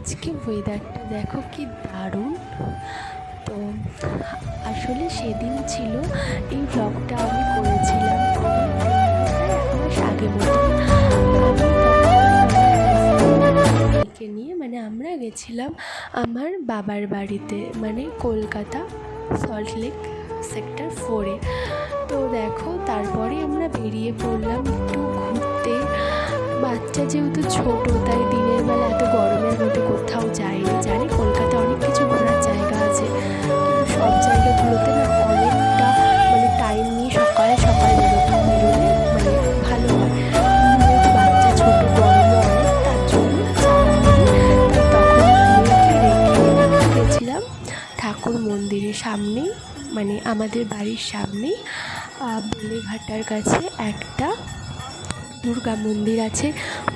আজকে ওয়েদারটা দেখো কি দারুণ। তো আসলে সেদিন ছিল এই ব্লগটা আমি করেছিলাম অনেক এক মাস আগে মতো। আমি মেয়েকে নিয়ে আমরা গেছিলাম আমার বাবার বাড়িতে, কলকাতা সল্টলেক সেক্টর 4-এ। তো দেখো তারপরে আমরা বেরিয়ে পড়লাম একটু ঘুরতে। বাচ্চা যেহেতু ছোট, তাই দিনের বেলা এত গরমের মধ্যে কোথাও যাইনি। জানি কলকাতা অনেক কিছু ঘোরার জায়গা আছে, কিন্তু সব জায়গাগুলোতে না অনেকটা টাইম নিয়ে সকাল সকাল বেরোলে ভালো হয়। যেহেতু বাচ্চা ছোট, গরমও অনেক, তার জন্য যাওয়া হয়নি। তাই তখন মেয়েকে রেখে গেছিলাম ঠাকুর মন্দিরের সামনেই, আমাদের বাড়ির সামনেই বেলেঘাটার কাছে একটা দুর্গা মন্দির আছে।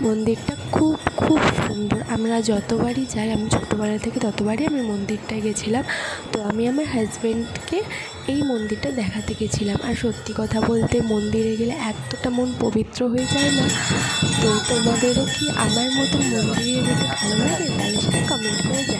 মন্দিরটা খুব খুব সুন্দর। আমরা যতবারই যাই, আমি ছোটোবেলা থেকে ততবারই আমি মন্দিরটায় গেছিলাম। তো আমি আমার হাজব্যান্ডকে এই মন্দিরটা দেখাতে গেছিলাম। আর সত্যি কথা বলতে মন্দিরে গেলে এতটা মন পবিত্র হয়ে যায় না। তো তোমাদেরও কি আমার মতো মন্দিরে যেতে ভালো লাগে? তাহলে সেটা কমেন্ট করে জানাও।